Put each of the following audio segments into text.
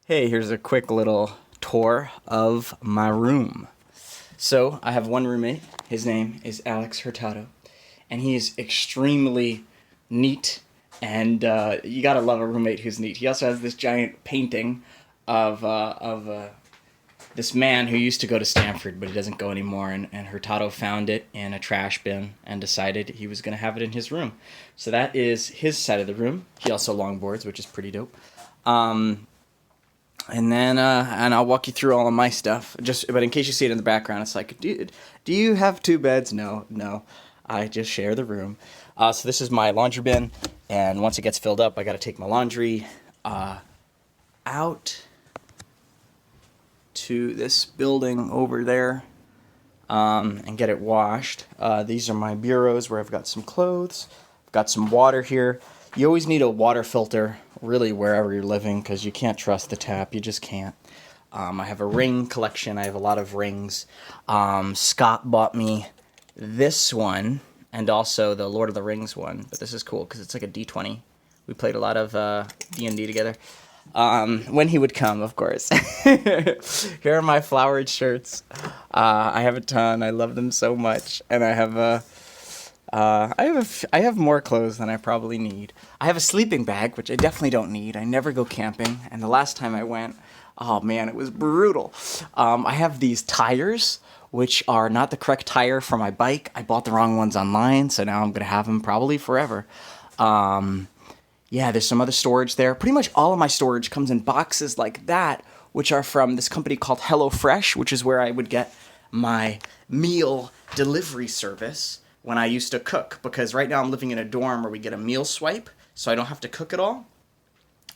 Hey, here's a quick little tour of my room. So, I have one roommate. His name is Alex Hurtado. And he is extremely neat. And you gotta love a roommate who's neat. He also has this giant painting of this man who used to go to Stanford, but he doesn't go anymore. And Hurtado found it in a trash bin and decided he was going to have it in his room. So that is his side of the room. He also longboards, which is pretty dope. And then, and I'll walk you through all of my stuff. But in case you see it in the background, it's like, dude, do you have two beds? No. I just share the room. So this is my laundry bin, and once it gets filled up, I got to take my laundry out to this building over there and get it washed. These are my bureaus where I've got some clothes. I've got some water here. You always need a water filter, really, wherever you're living, because you can't trust the tap. You just can't. I have a ring collection. I have a lot of rings. Scott bought me this one and also the Lord of the Rings one. But this is cool because it's like a D20. We played a lot of D&D together. When he would come, of course. Here are my flowered shirts. I have a ton. I love them so much. And I have more clothes than I probably need. I have a sleeping bag, which I definitely don't need. I never go camping, and the last time I went, oh man, it was brutal. I have these tires, which are not the correct tire for my bike. I bought the wrong ones online, so now I'm gonna have them probably forever. Yeah, there's some other storage there. Pretty much all of my storage comes in boxes like that, which are from this company called HelloFresh, which is where I would get my meal delivery service when I used to cook, because right now I'm living in a dorm where we get a meal swipe, so I don't have to cook at all.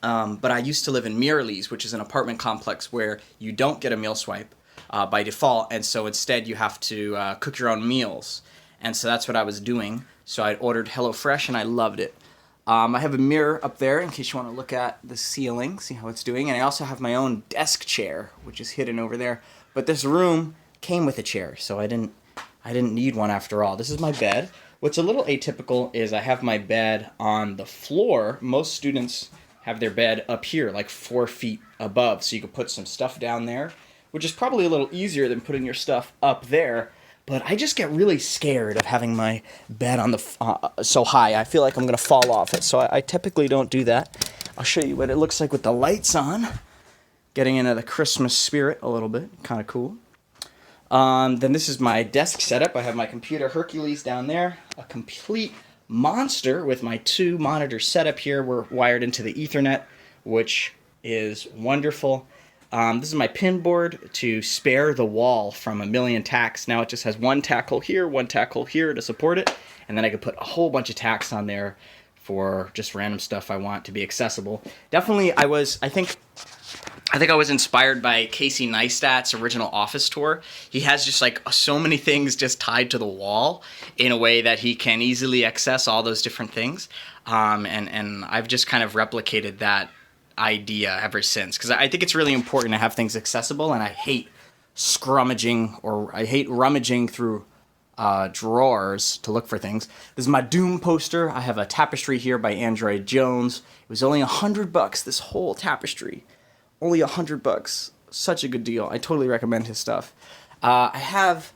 But I used to live in Mirrlees, which is an apartment complex where you don't get a meal swipe by default, and so instead you have to cook your own meals. And so that's what I was doing. So I ordered HelloFresh, and I loved it. I have a mirror up there in case you want to look at the ceiling, see how it's doing. And I also have my own desk chair, which is hidden over there. But this room came with a chair, so I didn't need one after all. This is my bed. What's a little atypical is I have my bed on the floor. Most students have their bed up here, like 4 feet above, so you can put some stuff down there, which is probably a little easier than putting your stuff up there. But I just get really scared of having my bed on the so high. I feel like I'm going to fall off it, so I typically don't do that. I'll show you what it looks like with the lights on. Getting into the Christmas spirit a little bit. Kind of cool. Then this is my desk setup. I have my computer Hercules down there. A complete monster with my 2 monitor setup here. We're wired into the Ethernet, which is wonderful. This is my pin board to spare the wall from a million tacks. Now it just has 1 tack hole here, 1 tack hole here to support it. And then I could put a whole bunch of tacks on there for just random stuff I want to be accessible. Definitely I think I was inspired by Casey Neistat's original Office tour. He has just like so many things just tied to the wall in a way that he can easily access all those different things. And I've just kind of replicated that idea ever since, because I think it's really important to have things accessible, and I hate rummaging through drawers to look for things. This is my Doom poster. I have a tapestry here by Android Jones. It was only $100, this whole tapestry. Only $100. Such a good deal. I totally recommend his stuff. I have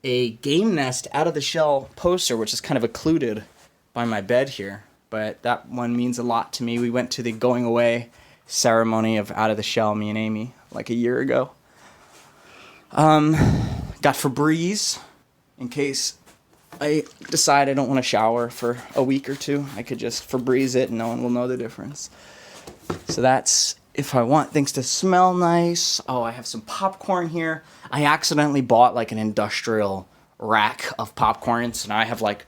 a Game Nest Out of the Shell poster, which is kind of occluded by my bed here. But that one means a lot to me. We went to the going away ceremony of Out of the Shell, me and Amy, like a year ago. Got Febreze in case I decide I don't want to shower for a week or 2. I could just Febreze it and no one will know the difference. So that's if I want things to smell nice. Oh, I have some popcorn here. I accidentally bought like an industrial rack of popcorn, so now I have like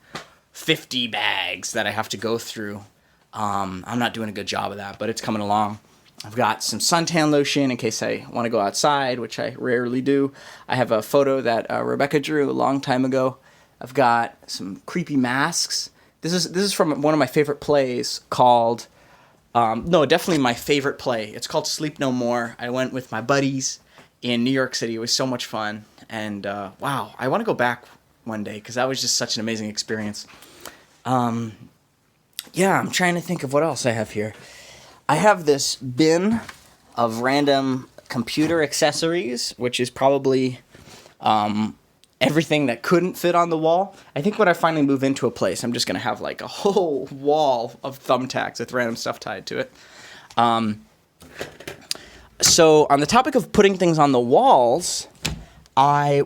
50 bags that I have to go through. I'm not doing a good job of that, but it's coming along. I've got some suntan lotion in case I want to go outside, which I rarely do. I have a photo that Rebecca drew a long time ago. I've got some creepy masks. This is from one of my favorite plays called definitely my favorite play. It's called Sleep No More. I went with my buddies in New York City. It was so much fun. And wow, I want to go back one day because that was just such an amazing experience. Yeah, I'm trying to think of what else I have here. I have this bin of random computer accessories, which is probably everything that couldn't fit on the wall. I think when I finally move into a place, I'm just going to have like a whole wall of thumbtacks with random stuff tied to it. So on the topic of putting things on the walls, I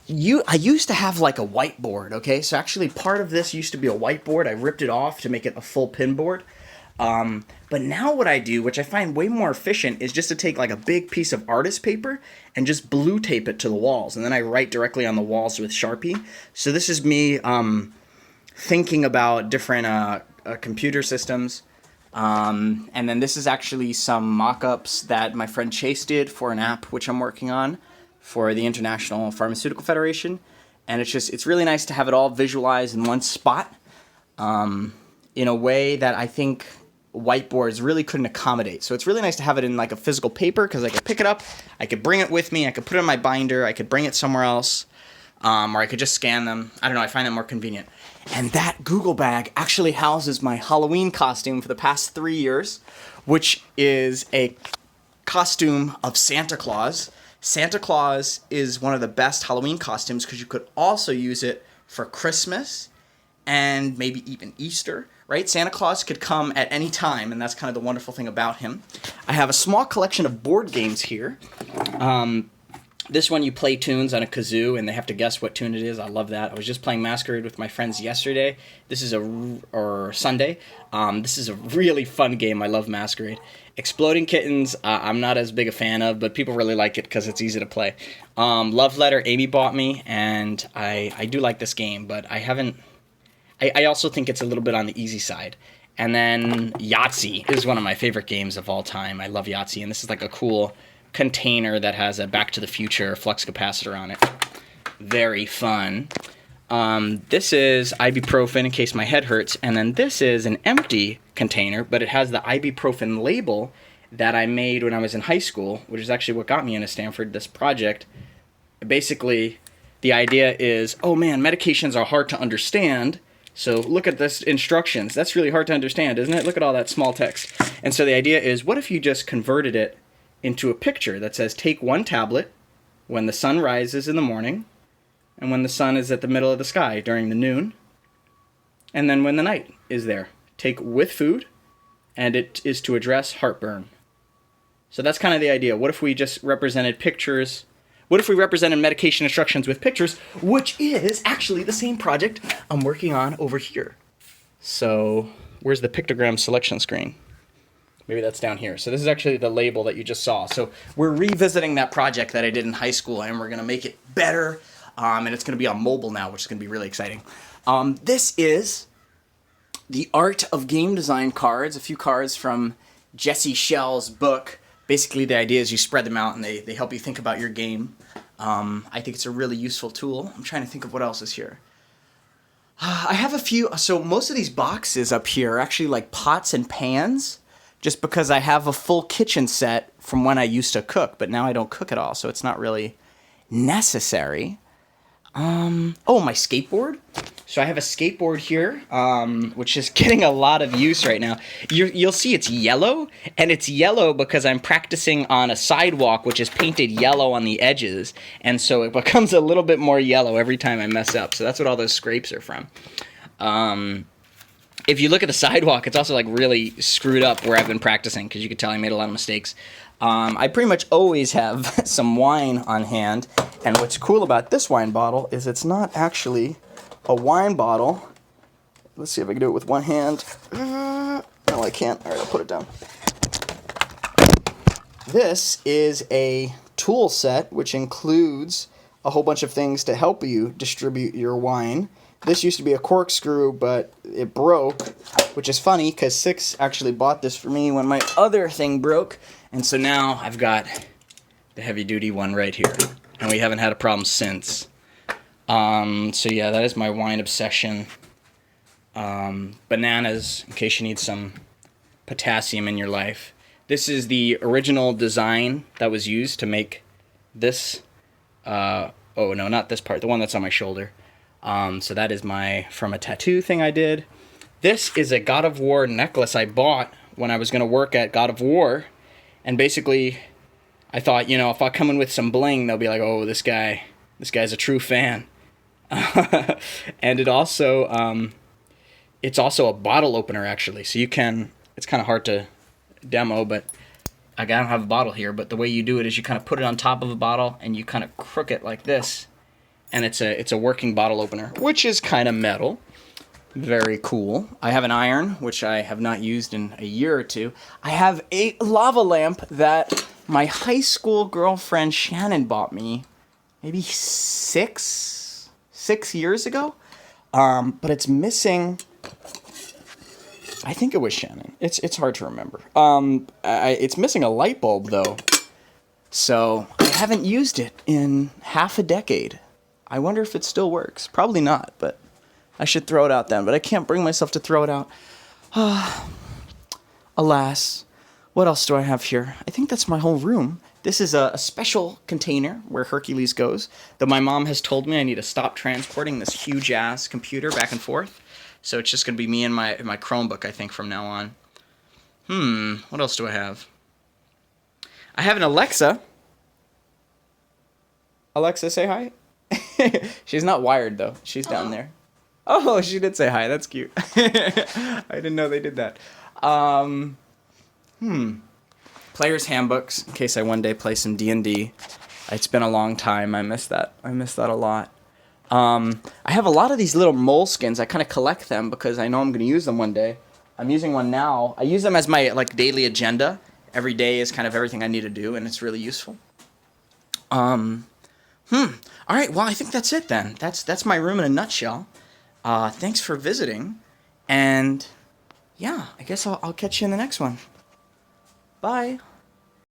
used to have like a whiteboard, okay? So actually part of this used to be a whiteboard. I ripped it off to make it a full pin board. But now what I do, which I find way more efficient, is just to take like a big piece of artist paper and just blue tape it to the walls. And then I write directly on the walls with Sharpie. So this is me thinking about different computer systems. And then this is actually some mock-ups that my friend Chase did for an app which I'm working on for the International Pharmaceutical Federation. And it's really nice to have it all visualized in one spot in a way that I think whiteboards really couldn't accommodate. So it's really nice to have it in like a physical paper because I could pick it up, I could bring it with me, I could put it in my binder, I could bring it somewhere else, or I could just scan them. I don't know, I find that more convenient. And that Google bag actually houses my Halloween costume for the past 3 years, which is a costume of Santa Claus. Santa Claus is one of the best Halloween costumes because you could also use it for Christmas and maybe even Easter, right? Santa Claus could come at any time, and that's kind of the wonderful thing about him. I have a small collection of board games here. This one you play tunes on a kazoo, and they have to guess what tune it is. I love that. I was just playing Masquerade with my friends yesterday. Or Sunday. This is a really fun game. I love Masquerade. Exploding Kittens, I'm not as big a fan of, but people really like it because it's easy to play. Love Letter, Amy bought me, and I do like this game, but I haven't... I also think it's a little bit on the easy side. And then Yahtzee is one of my favorite games of all time. I love Yahtzee, and this is like a cool container that has a Back to the Future flux capacitor on it. Very fun. This is ibuprofen in case my head hurts, and then this is an empty container, but it has the ibuprofen label that I made when I was in high school, which is actually what got me into Stanford, this project. Basically, the idea is, oh man, medications are hard to understand, so look at this instructions. That's really hard to understand, isn't it? Look at all that small text. And so the idea is, what if you just converted it into a picture that says, take one tablet when the sun rises in the morning, and when the sun is at the middle of the sky during the noon, and then when the night is there. Take with food, and it is to address heartburn. So that's kind of the idea. What if we just represented pictures? What if we represented medication instructions with pictures, which is actually the same project I'm working on over here. So where's the pictogram selection screen? Maybe that's down here. So this is actually the label that you just saw. So we're revisiting that project that I did in high school, and we're going to make it better, and it's going to be on mobile now, which is going to be really exciting. This is The Art of Game Design cards, a few cards from Jesse Schell's book. Basically, the idea is you spread them out, and they help you think about your game. I think it's a really useful tool. I'm trying to think of what else is here. I have a few. So most of these boxes up here are actually like pots and pans, just because I have a full kitchen set from when I used to cook, but now I don't cook at all, so it's not really necessary. Oh, my skateboard. So I have a skateboard here, which is getting a lot of use right now. You'll see it's yellow, and it's yellow because I'm practicing on a sidewalk, which is painted yellow on the edges, and so it becomes a little bit more yellow every time I mess up. So that's what all those scrapes are from. If you look at the sidewalk, it's also like really screwed up where I've been practicing, because you could tell I made a lot of mistakes. I pretty much always have some wine on hand, and what's cool about this wine bottle is it's not actually a wine bottle. Let's see if I can do it with one hand. No, I can't. All right, I'll put it down. This is a tool set which includes a whole bunch of things to help you distribute your wine. This used to be a corkscrew, but it broke, which is funny because Six actually bought this for me when my other thing broke. And so now I've got the heavy-duty one right here, and we haven't had a problem since. So yeah, that is my wine obsession. Bananas, in case you need some potassium in your life. This is the original design that was used to make this. Oh, no, not this part, the one that's on my shoulder. So that is from a tattoo thing I did. This is a God of War necklace I bought when I was going to work at God of War. And basically, I thought, if I come in with some bling, they'll be like, oh, this guy's a true fan. And it's also a bottle opener, actually. So it's kind of hard to demo, but I don't have a bottle here, but the way you do it is you kind of put it on top of a bottle and you kind of crook it like this, and it's a working bottle opener, which is kind of metal. Very cool. I have an iron, which I have not used in a year or two. I have a lava lamp that my high school girlfriend Shannon bought me maybe six years ago. But it's missing. I think it was Shannon. It's hard to remember. It's missing a light bulb though, so I haven't used it in half a decade. I wonder if it still works. Probably not, but I should throw it out then. But I can't bring myself to throw it out. Alas. What else do I have here? I think that's my whole room. This is a special container where Hercules goes, though my mom has told me I need to stop transporting this huge-ass computer back and forth. So it's just going to be me and my Chromebook, I think, from now on. What else do I have? I have an Alexa. Alexa, say hi. She's not wired, though. She's down there. Oh, she did say hi. That's cute. I didn't know they did that. Player's handbooks, in case I one day play some D&D. It's been a long time. I miss that. I miss that a lot. I have a lot of these little moleskins. I kind of collect them because I know I'm going to use them one day. I'm using one now. I use them as my daily agenda. Every day is kind of everything I need to do, and it's really useful. All right, well, I think that's it then. That's my room in a nutshell. Thanks for visiting, and yeah, I guess I'll catch you in the next one. Bye.